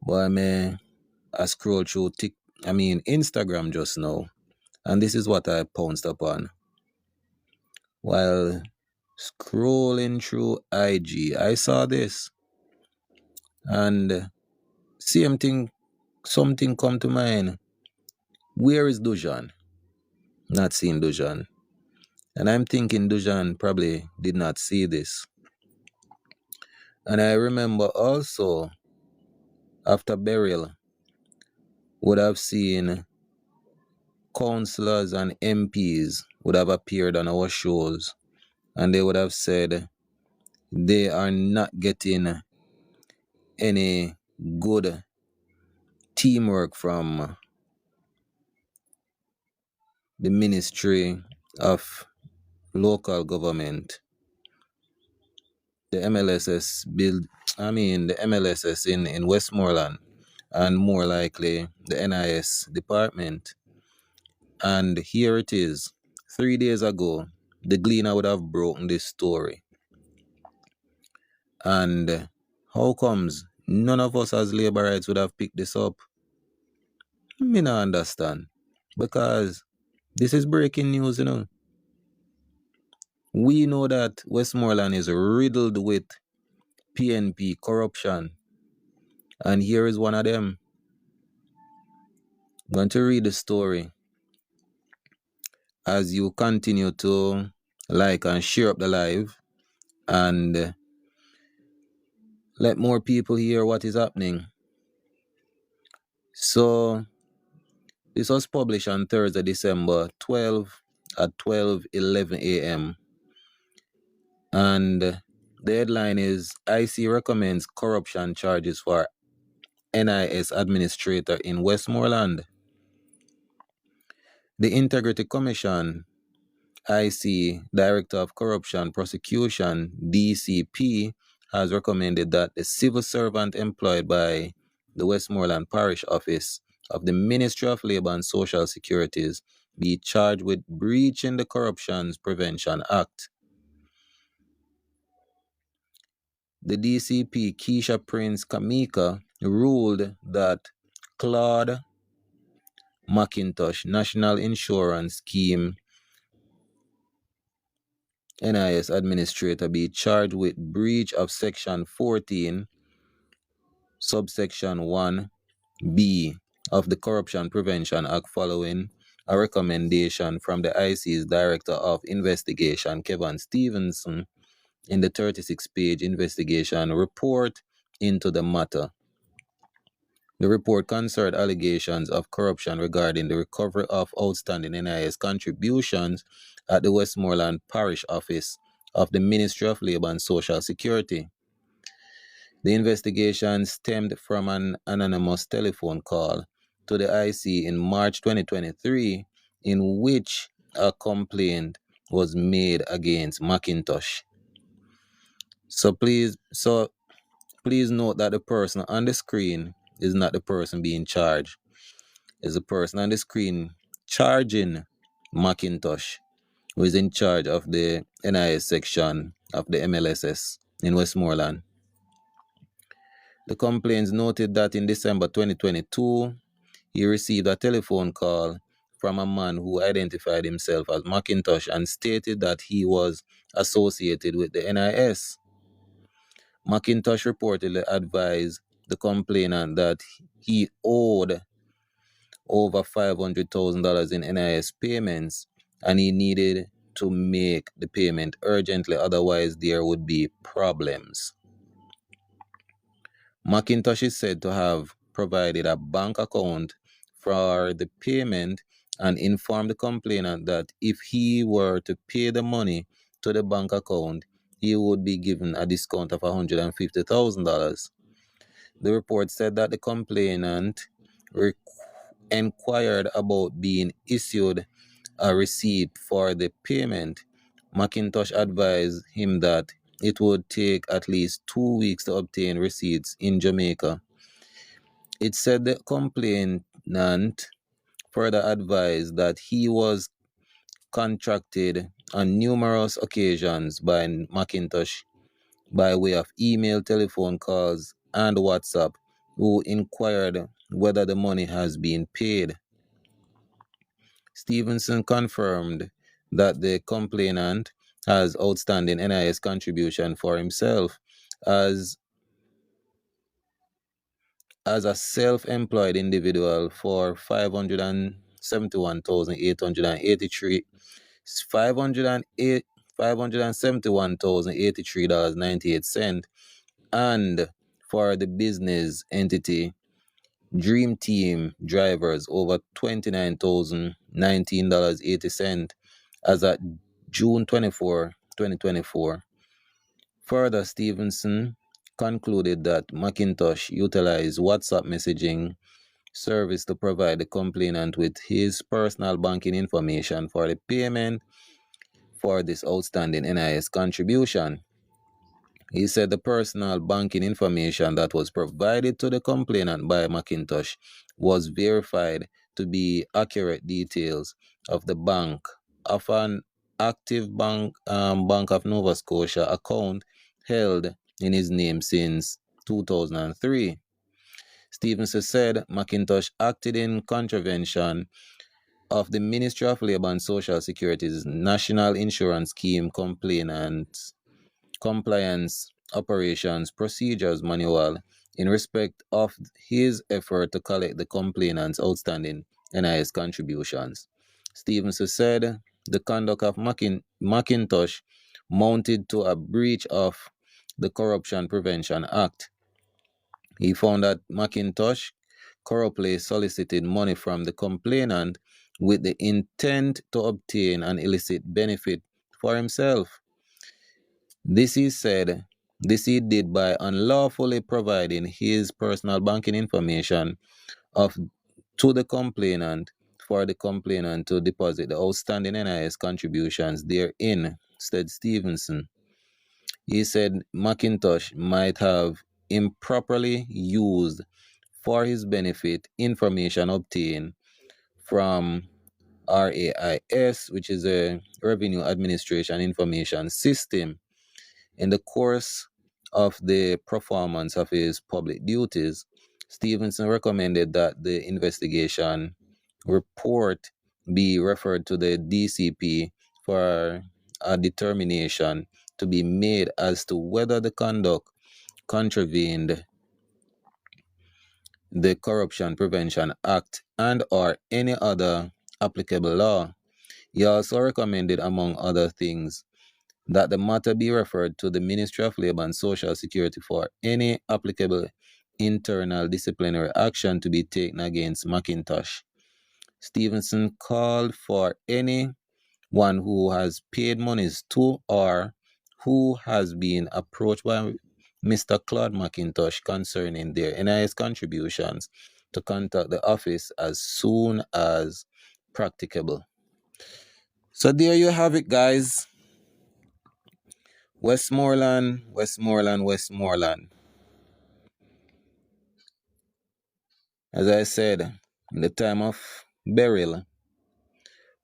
Boy, man, I scroll through Instagram just now, and this is what I pounced upon. While scrolling through IG, I saw this, and same thing, something come to mind. Where is Dujan? Not seeing Dujan. And I'm thinking Dujan probably did not see this. And I remember also, after burial, would have seen councillors and MPs would have appeared on our shows, and they would have said they are not getting any good teamwork from the Ministry of Local Government, the MLSS build, the MLSS in Westmoreland, and more likely the NIS department. And here it is. 3 days ago, the Gleaner would have broken this story. And how comes none of us as labor rights would have picked this up? Me not understand. Because this is breaking news, you know. We know that Westmoreland is riddled with PNP corruption. And here is one of them. I'm going to read the story as you continue to like and share up the live and let more people hear what is happening. So this was published on Thursday, December 12 at 12:11 a.m. And the headline is IC recommends corruption charges for NIS administrator in Westmoreland. The Integrity Commission, IC Director of Corruption Prosecution, DCP, has recommended that the civil servant employed by the Westmoreland Parish Office of the Ministry of Labour and Social Securities be charged with breaching the Corruption Prevention Act. The DCP, Keisha Prince Kamika, ruled that Claude McIntosh, National Insurance Scheme NIS administrator, be charged with breach of Section 14, subsection 1B of the Corruption Prevention Act following a recommendation from the IC's Director of Investigation, Kevin Stevenson, in the 36-page investigation report into the matter. The report concerned allegations of corruption regarding the recovery of outstanding NIS contributions at the Westmoreland Parish Office of the Ministry of Labour and Social Security. The investigation stemmed from an anonymous telephone call to the IC in March 2023, in which a complaint was made against McIntosh. So please note that the person on the screen is not the person being charged. It's the person on the screen charging McIntosh, who is in charge of the NIS section of the MLSS in Westmoreland. The complaints noted that in December 2022, he received a telephone call from a man who identified himself as McIntosh and stated that he was associated with the NIS. McIntosh reportedly advised the complainant that he owed over $500,000 in NIS payments and he needed to make the payment urgently, otherwise there would be problems. McIntosh is said to have provided a bank account for the payment and informed the complainant that if he were to pay the money to the bank account, he would be given a discount of $150,000. The report said that the complainant inquired about being issued a receipt for the payment. McIntosh advised him that it would take at least 2 weeks to obtain receipts in Jamaica. It said the complainant further advised that he was contracted on numerous occasions by McIntosh by way of email, telephone calls, and WhatsApp, who inquired whether the money has been paid. Stevenson confirmed that the complainant has outstanding NIS contribution for himself as as a self-employed individual for 571,883 508 $571,083.98, and for the business entity Dream Team drivers over $29,019.80 as at June 24, 2024. Further, Stevenson concluded that Macintosh utilized WhatsApp messaging service to provide the complainant with his personal banking information for the payment for this outstanding NIS contribution. He said the personal banking information that was provided to the complainant by Macintosh was verified to be accurate details of the bank of an active Bank of Nova Scotia account held in his name since 2003. Stevenson said Macintosh acted in contravention of the Ministry of Labour and Social Security's National Insurance Scheme Compliance Operations Procedures Manual in respect of his effort to collect the complainant's outstanding NIS contributions. Stevenson said the conduct of Macintosh mounted to a breach of the Corruption Prevention Act. He found that Macintosh corruptly solicited money from the complainant with the intent to obtain an illicit benefit for himself. This he did by unlawfully providing his personal banking information of to the complainant for the complainant to deposit the outstanding NIS contributions therein, said Stevenson. He said Macintosh might have improperly used for his benefit information obtained from RAIS, which is a Revenue Administration Information System, in the course of the performance of his public duties. Stevenson recommended that the investigation report be referred to the DCP for a determination to be made as to whether the conduct contravened the Corruption Prevention Act and or any other applicable law. He also recommended, among other things, that the matter be referred to the Ministry of Labour and Social Security for any applicable internal disciplinary action to be taken against Macintosh. Stevenson called for anyone who has paid monies to or who has been approached by Mr. Claude Macintosh concerning their NIS contributions to contact the office as soon as practicable. So there you have it, guys. Westmoreland. As I said, in the time of burial,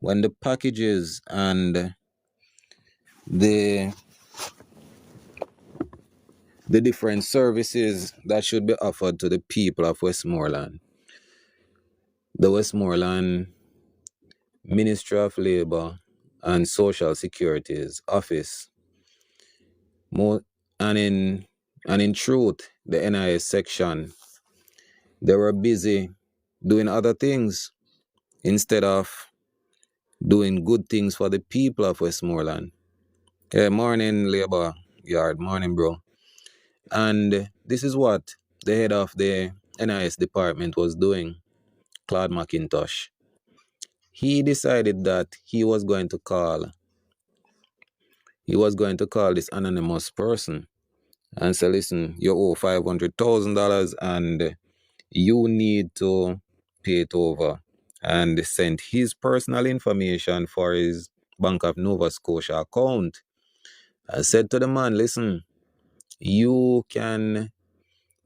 when the packages and the different services that should be offered to the people of Westmoreland, the Westmoreland Ministry of Labour and Social Security's office, and in truth, the NIS section, they were busy doing other things instead of doing good things for the people of Westmoreland. Hey, morning, Labour Yard. Morning, bro. And this is what the head of the NIS department was doing, Claude McIntosh. He decided that he was going to call this anonymous person and say, listen, you owe $500,000 and you need to pay it over, and sent his personal information for his Bank of Nova Scotia account. I said to the man, listen, you can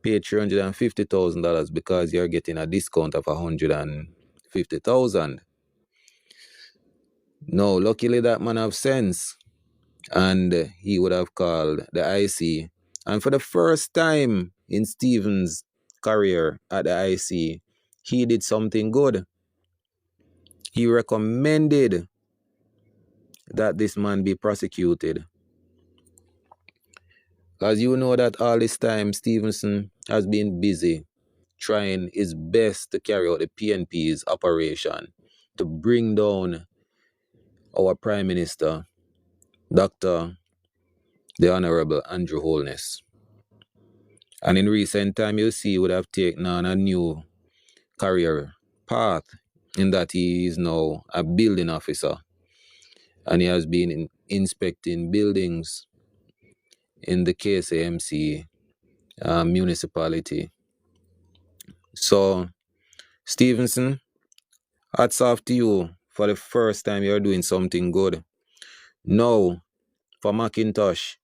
pay $350,000 because you're getting a discount of $150,000. No, luckily that man have sense, and he would have called the IC And for the first time in Stevens' career at the IC, he did something good. He recommended that this man be prosecuted. As you know that all this time, Stevenson has been busy trying his best to carry out the PNP's operation to bring down our Prime Minister, Dr. the Honorable Andrew Holness. And in recent time, you see, he would have taken on a new career path in that he is now a building officer and he has been inspecting buildings in the KSAMC municipality. So, Stevenson, hats off to you for the first time you're doing something good. Now, for Macintosh,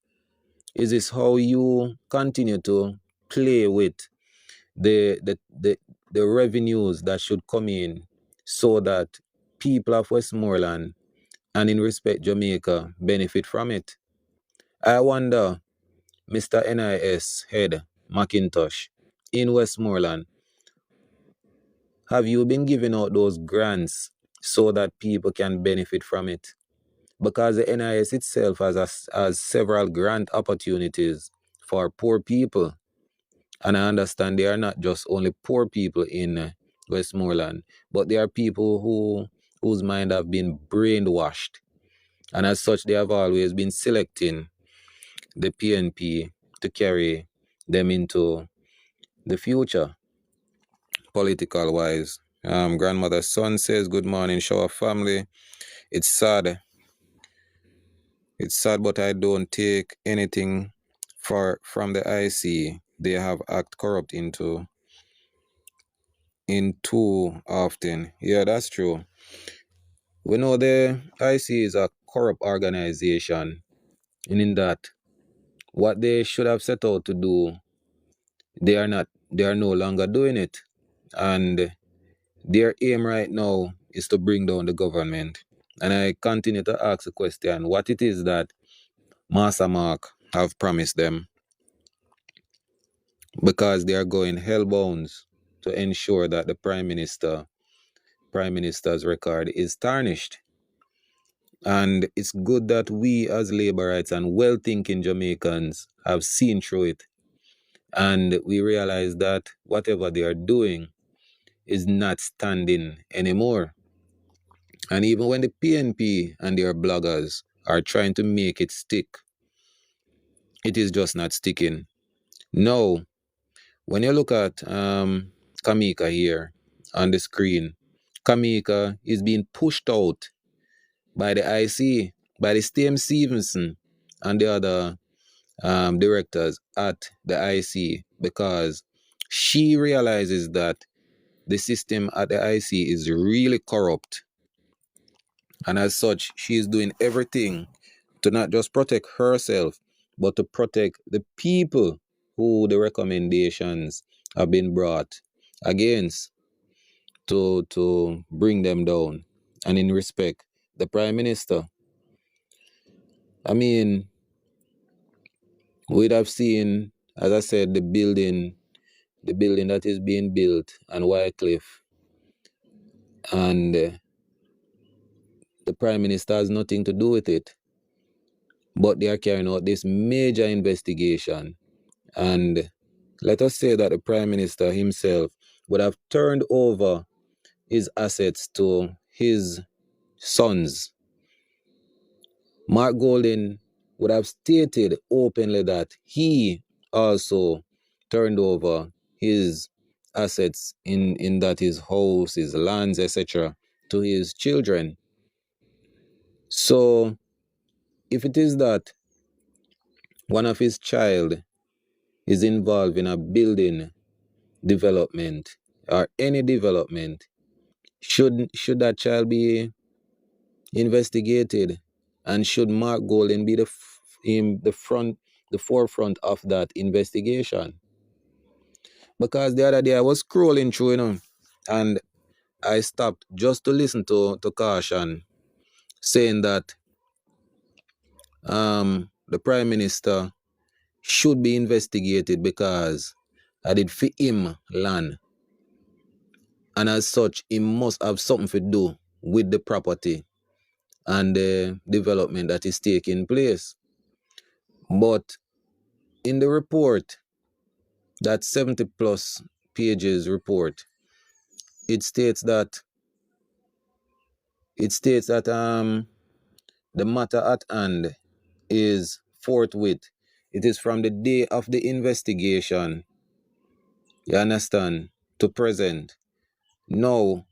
is this how you continue to play with the the the, the revenues that should come in so that people of Westmoreland and in respect Jamaica benefit from it? I wonder, Mr. NIS head Macintosh in Westmoreland, have you been giving out those grants so that people can benefit from it? Because the NIS itself has several grant opportunities for poor people. And I understand they are not just only poor people in Westmoreland, but they are people whose mind have been brainwashed. And as such, they have always been selecting the PNP to carry them into the future, political wise. Grandmother's son says, "Good morning, shower family. It's sad. It's sad, but I don't take anything from the IC. They have act corrupt in too often." Yeah, that's true. We know the IC is a corrupt organization, and in that what they should have set out to do, they are no longer doing it. And their aim right now is to bring down the government. And I continue to ask the question, what it is that Master Mark have promised them, because they are going hellbounds to ensure that the Prime Minister's record is tarnished. And it's good that we as laborites and well-thinking Jamaicans have seen through it. And we realize that whatever they are doing is not standing anymore. And even when the PNP and their bloggers are trying to make it stick, it is just not sticking. No, when you look at Kamika here on the screen, Kamika is being pushed out by the IC, by the same Stevenson and the other directors at the IC, because she realizes that the system at the IC is really corrupt. And as such, she is doing everything to not just protect herself, but to protect the people who the recommendations have been brought against to bring them down. And in respect, the Prime Minister, I mean, we'd have seen, as I said, the building that is being built on Wycliffe, and the Prime Minister has nothing to do with it. But they are carrying out this major investigation. And let us say that the Prime Minister himself would have turned over his assets to his sons. Mark Golding would have stated openly that he also turned over his assets in that his house, his lands, etc., to his children. So if it is that one of his child is involved in a building development or any development, should that child be investigated, and should Mark Golding be the forefront of that investigation? Because the other day I was scrolling through, and I stopped just to listen to Caution saying that the Prime Minister should be investigated because I did for him land. And as such, he must have something to do with the property and the development that is taking place. But in the report, that 70 plus pages report, it states that the matter at hand is forthwith. It is from the day of the investigation, you understand, to present. Now,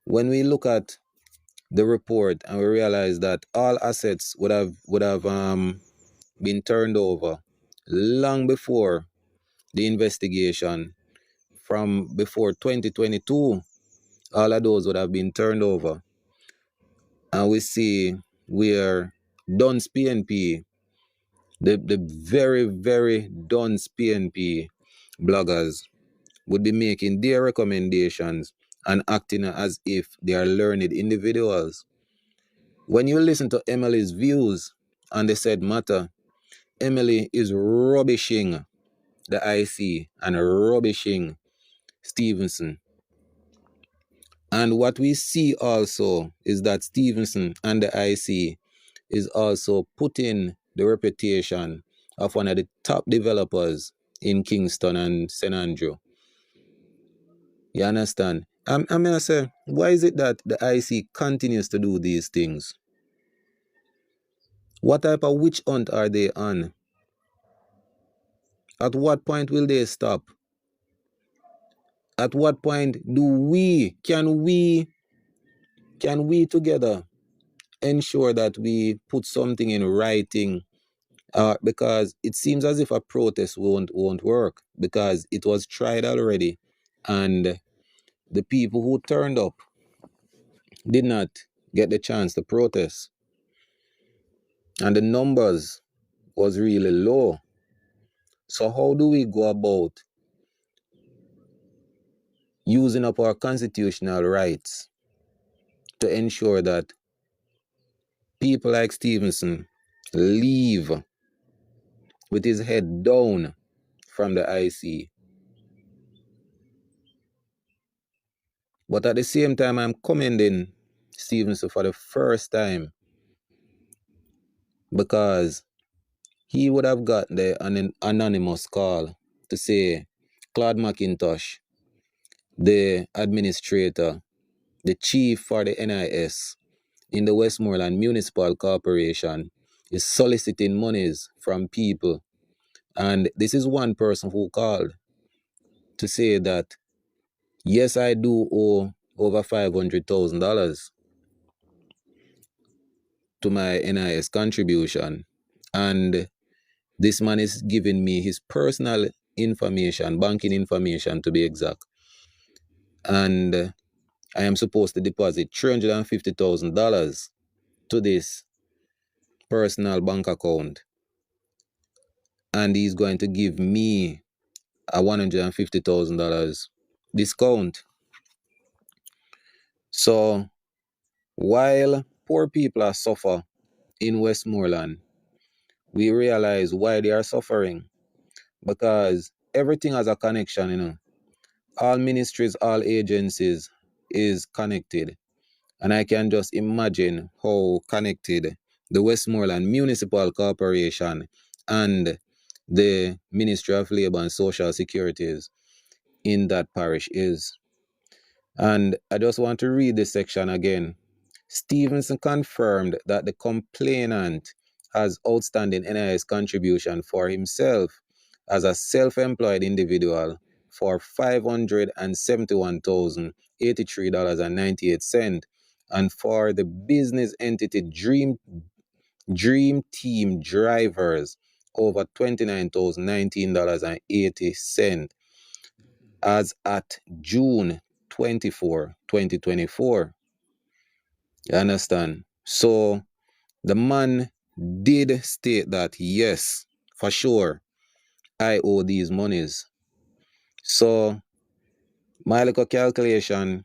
when we look at the report and we realize that all assets would have been turned over long before the investigation, from before 2022, all of those would have been turned over. And we see where Duns PNP, the very, very Duns PNP bloggers would be making their recommendations and acting as if they are learned individuals. When you listen to Emily's views on the said matter, Emily is rubbishing the IC and rubbishing Stevenson. And what we see also is that Stevenson and the IC is also putting the reputation of one of the top developers in Kingston and St. Andrew. You understand? I mean, I say, why is it that the IC continues to do these things? What type of witch hunt are they on? At what point will they stop? At what point can we together ensure that we put something in writing? Because it seems as if a protest won't work, because it was tried already, and the people who turned up did not get the chance to protest, and the numbers was really low. So how do we go about using up our constitutional rights to ensure that people like Stevenson leave with his head down from the IC? But at the same time, I'm commending Stevenson for the first time, because he would have got an anonymous call to say Claude McIntosh, the administrator, the chief for the NIS in the Westmoreland Municipal Corporation, is soliciting monies from people. And this is one person who called to say that, yes, I do owe over $500,000 to my NIS contribution. And this man is giving me his personal information, banking information to be exact. And I am supposed to deposit $350,000 to this personal bank account. And he's going to give me a $150,000 discount. So while poor people are suffering in Westmoreland, we realize why they are suffering. Because everything has a connection, All ministries, all agencies is connected. And I can just imagine how connected the Westmoreland Municipal Corporation and the Ministry of Labor and Social Securities in that parish is. And I just want to read this section again. Stevenson confirmed that the complainant has outstanding NIS contribution for himself as a self-employed individual for $571,083.98, and for the business entity Dream Team Drivers over $29,019.80 as at June 24, 2024. You understand? So the man did state that, yes, for sure, I owe these monies. So my little calculation,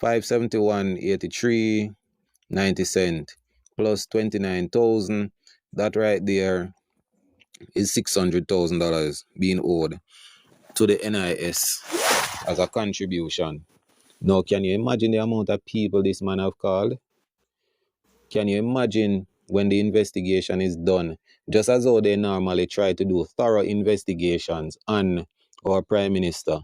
571.83 90 cents plus 29,000, that right there is $600,000 being owed to the NIS as a contribution. Now, can you imagine the amount of people this man have called? Can you imagine when the investigation is done, just as how they normally try to do thorough investigations on our Prime Minister?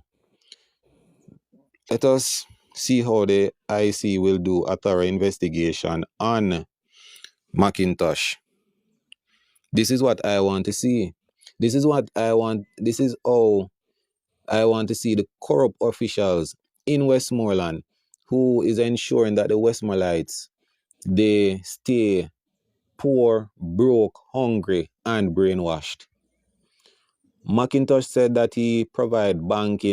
Let us see how the IC will do a thorough investigation on Macintosh. This is what I want to see. This is what I want. This is how I want to see the corrupt officials in Westmoreland who is ensuring that the Westmorelites, they stay poor, broke, hungry, and brainwashed. McIntosh said that he provide bank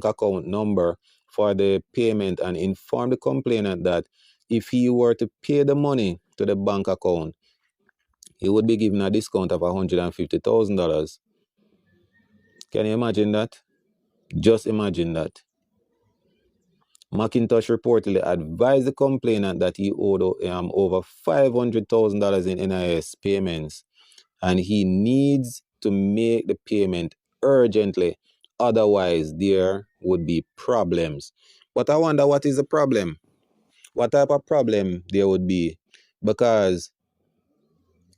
account number for the payment and informed the complainant that if he were to pay the money to the bank account, he would be given a discount of $150,000. Can you imagine that? Just imagine that. McIntosh reportedly advised the complainant that he owed over $500,000 in NIS payments, and he needs to make the payment urgently. Otherwise, there would be problems. But I wonder what is the problem? What type of problem there would be? Because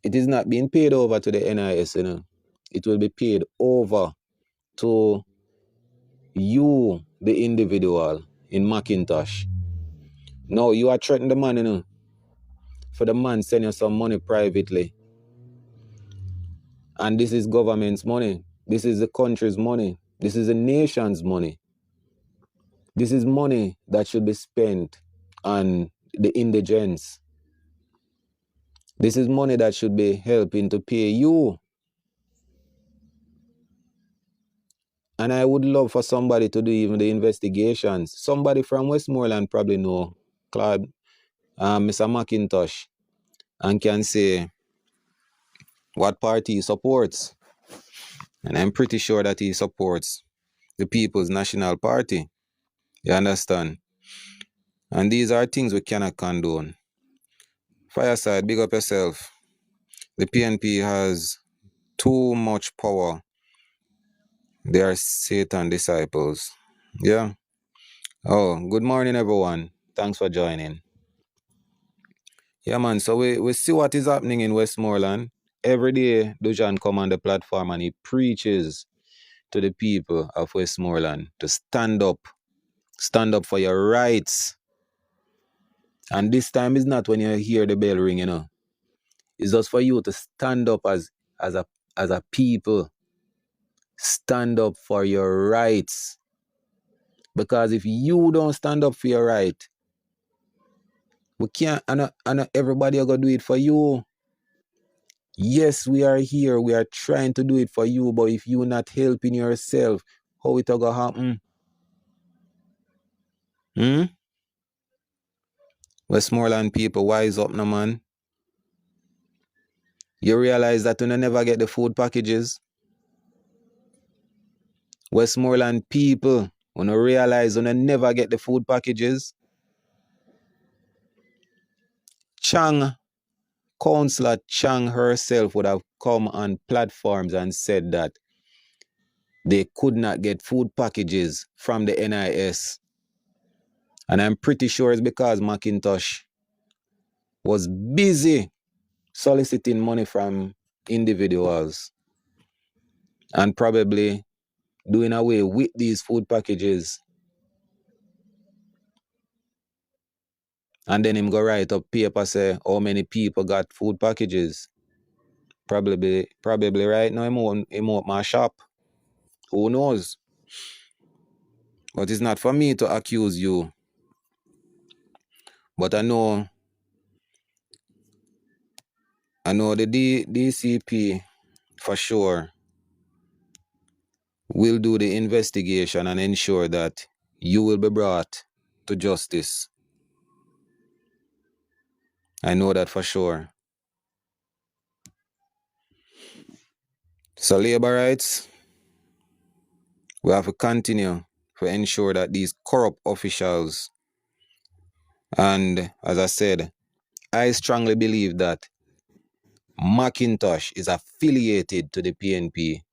it is not being paid over to the NIS, It will be paid over to you, the individual, in Macintosh. Now, you are threatening the man, for the man send you some money privately. And this is government's money. This is the country's money. This is the nation's money. This is money that should be spent on the indigents. This is money that should be helping to pay you. And I would love for somebody to do even the investigations. Somebody from Westmoreland probably know Claude, Mr. McIntosh, and can say what party he supports. And I'm pretty sure that he supports the People's National Party. You understand? And these are things we cannot condone. Fireside, big up yourself. The PNP has too much power. They are Satan disciples. Yeah. Oh, good morning, everyone. Thanks for joining. Yeah, man. So we see what is happening in Westmoreland. Every day, Dujan come on the platform and he preaches to the people of Westmoreland to stand up for your rights. And this time is not when you hear the bell ring, It's just for you to stand up as a people. Stand up for your rights. Because if you don't stand up for your right, we can't, and everybody are going to do it for you. Yes, we are here. We are trying to do it for you. But if you're not helping yourself, how it going to happen? Westmoreland people, wise up now, man. You realize that you never get the food packages? Westmoreland people, when you realize you never get the food packages? Councillor Chang herself would have come on platforms and said that they could not get food packages from the NIS. And I'm pretty sure it's because McIntosh was busy soliciting money from individuals and probably doing away with these food packages. And then him go write up paper say how many people got food packages. Probably right now him own my shop. Who knows? But it's not for me to accuse you. But I know the DCP for sure will do the investigation and ensure that you will be brought to justice. I know that for sure. So labor rights, we have to continue to ensure that these corrupt officials, and as I said, I strongly believe that Macintosh is affiliated to the PNP